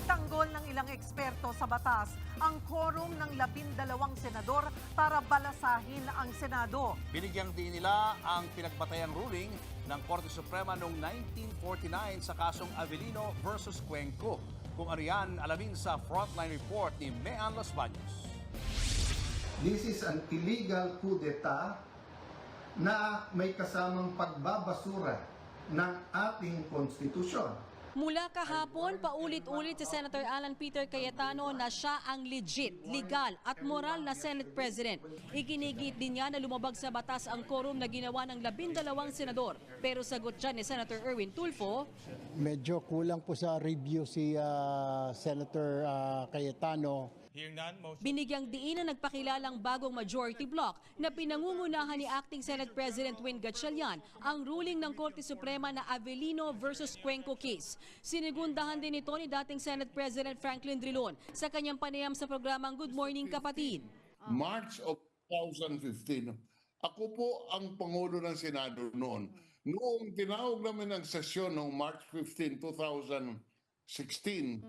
Itanggol ng ilang eksperto sa batas ang quorum ng 12 senador para balasahin ang Senado. Binigyang din nila ang pinagbatayang ruling ng Korte Suprema noong 1949 sa kasong Avellino versus Cuenco. Kung ano yan, alamin sa Frontline Report ni Mean Los Baños. This is an illegal coup d'etat na may kasamang pagbabasura ng ating konstitusyon. Mula kahapon, paulit-ulit si Senator Alan Peter Cayetano na siya ang legit, legal at moral na Senate President. Iginigit din niya na lumabag sa batas ang quorum na ginawa ng 12 senador. Pero sagot dyan ni Senator Erwin Tulfo, medyo kulang po sa review si Senator Cayetano. binigyang diin na nagpakilalang bagong majority bloc na pinangungunahan ni Acting Senate President Win Gatchalian ang ruling ng Korte Suprema na Avellino versus Cuenco case. Sinigundahan din ito ni dating Senate President Franklin Drilon sa kanyang panayam sa programang Good Morning Kapatid. March of 2015, ako po ang Pangulo ng Senado noon. Noong tinawag namin ang sesyon noong March 15, 2016,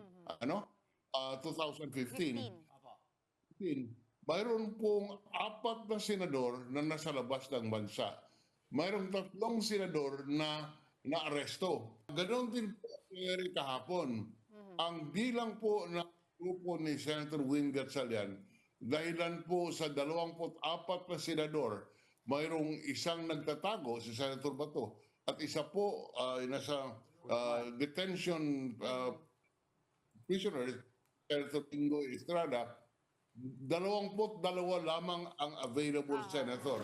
2015, mayroon pong 4 na senador na nasa labas ng bansa. Mayroong 3 senador na naaresto. Ganon din po nangyari kahapon. Ang bilang po ng grupo ni Senator Win Gatchalian, dahilan po sa 24 na senador, mayroong isang nagtatago, si Senator Bato, at isa po nasa detention prisoner, Senator Ingo Estrada, 22 lamang ang available senator.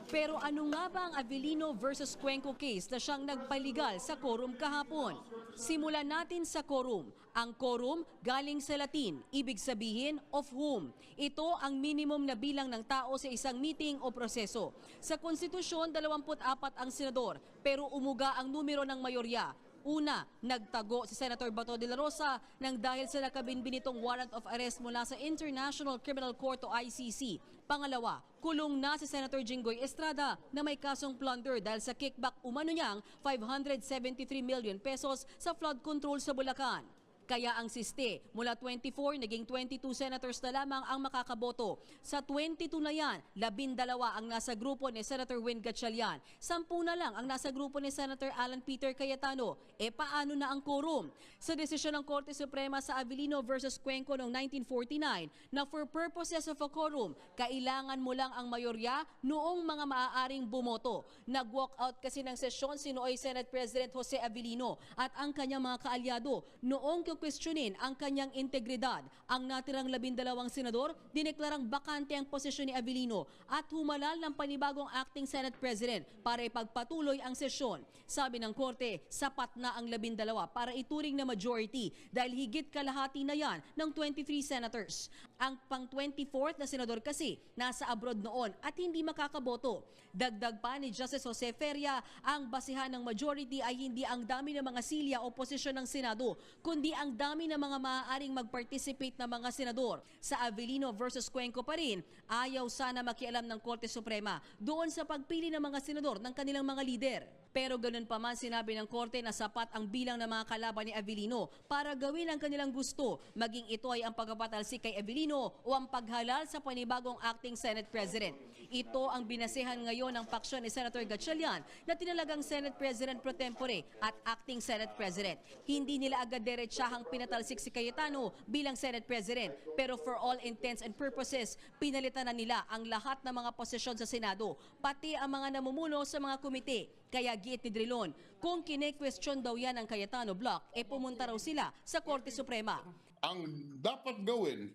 Pero ano nga ba ang Avellino versus Cuenco case na siyang nagpaligal sa quorum kahapon? Simulan natin sa quorum. Ang quorum galing sa Latin, ibig sabihin of whom. Ito ang minimum na bilang ng tao sa isang meeting o proseso. Sa konstitusyon, 24 ang senador, pero umuga ang numero ng mayorya. Una, nagtago si Senator Bato de la Rosa nang dahil sa nakabinbinitong warrant of arrest mula sa International Criminal Court o ICC. Pangalawa, kulong na si Senator Jinggoy Estrada na may kasong plunder dahil sa kickback umano niyang 573 million pesos sa flood control sa Bulacan. Kaya ang siste, mula 24 naging 22 senators na lamang ang makakaboto. Sa 22 na yan, 12 ang nasa grupo ni Senator Win Gatchalian. 10 na lang ang nasa grupo ni Senator Alan Peter Cayetano. E paano na ang quorum? Sa desisyon ng Korte Suprema sa Avellino versus Cuenco noong 1949 na for purposes of a quorum, kailangan mo lang ang mayorya noong mga maaaring bumoto. Nag-walk out kasi ng sesyon si Nooy Senate President Jose Avellino at ang kanyang mga kaalyado noong questionin ang kanyang integridad. Ang natirang 12 senador, dineklarang bakante ang posisyon ni Avellino at humalal ng panibagong acting Senate President para ipagpatuloy ang sesyon. Sabi ng Korte, sapat na ang 12 para ituring na majority dahil higit kalahati na yan ng 23 senators. Ang pang-24th na senador kasi nasa abroad noon at hindi makakaboto. Dagdag pa ni Justice Jose Feria, ang basihan ng majority ay hindi ang dami ng mga silya o posisyon ng Senado, kundi ang dami ng mga maaaring mag-participate na mga senador. Sa Avellino versus Cuenco pa rin, ayaw sana makialam ng Korte Suprema doon sa pagpili ng mga senador ng kanilang mga lider. Pero ganun pa man sinabi ng Korte na sapat ang bilang ng mga kalaban ni Avellino para gawin ang kanilang gusto, maging ito ay ang pagpapatalsik kay Avellino o ang paghalal sa panibagong acting Senate President. Ito ang binasehan ngayon ng paksyon ni Senator Gatchalian na tinalagang Senate President pro tempore at acting Senate President. Hindi nila agad diretsahang pinatalsik si Cayetano bilang Senate President, pero for all intents and purposes, pinalitan na nila ang lahat ng mga posisyon sa Senado, pati ang mga namumuno sa mga komite. Kaya giit ni Drilon, kung kine-question daw yan ng Cayetano Block, pumunta raw sila sa Korte Suprema. Ang dapat gawin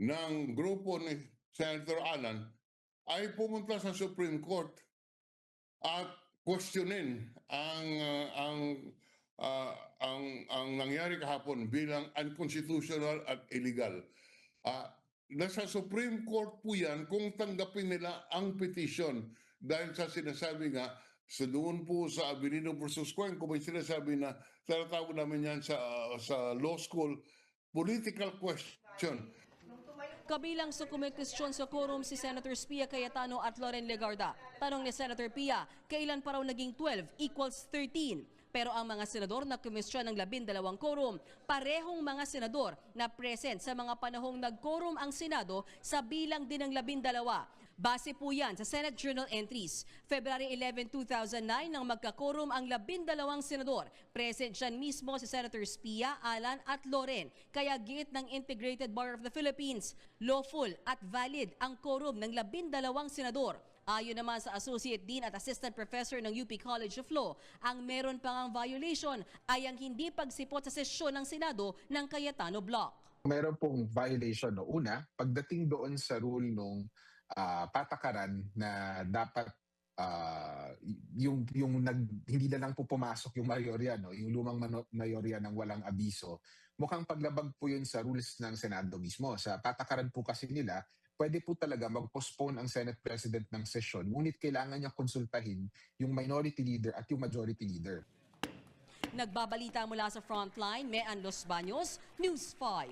ng grupo ni Senator Alan ay pumunta sa Supreme Court at questionin ang nangyari kahapon bilang unconstitutional at illegal. Nasa Supreme Court po yan kung tanggapin nila ang petition dahil sa sinasabi nga sa doon po sa Avellino versus Cuenco, may sinasabi na tinatawag namin yan sa law school, political question. Kabilang sa kumikwestiyon sa quorum si Senators Pia Cayetano at Loren Legarda. Tanong ni Senator Pia, kailan pa raw naging 12 equals 13? Pero ang mga senador na komisyon ng 12 quorum, parehong mga senador na present sa mga panahong nag-quorum ang Senado sa bilang din ng 12. Base po yan sa Senate Journal Entries. February 11, 2009 nang magka-quorum ang 12 senador. Present dyan mismo si Senators Pia, Alan at Loren. Kaya giit ng Integrated Bar of the Philippines, lawful at valid ang quorum ng 12 senador. Ayon naman sa Associate Dean at Assistant Professor ng UP College of Law, ang meron pang ang violation ay ang hindi pagsipot sa sesyon ng Senado ng Cayetano Block. Meron pong violation. No? Una, pagdating doon sa rule nung patakaran na dapat hindi na lang po pumasok yung mayorya, no? Yung lumang mayorya ng walang abiso, mukhang paglabag po yun sa rules ng Senado mismo. Sa patakaran po kasi nila, pwede po talaga mag-postpone ang Senate President ng session, ngunit kailangan niya konsultahin yung minority leader at yung majority leader. Nagbabalita mula sa Frontline, Mean Los Baños, News 5.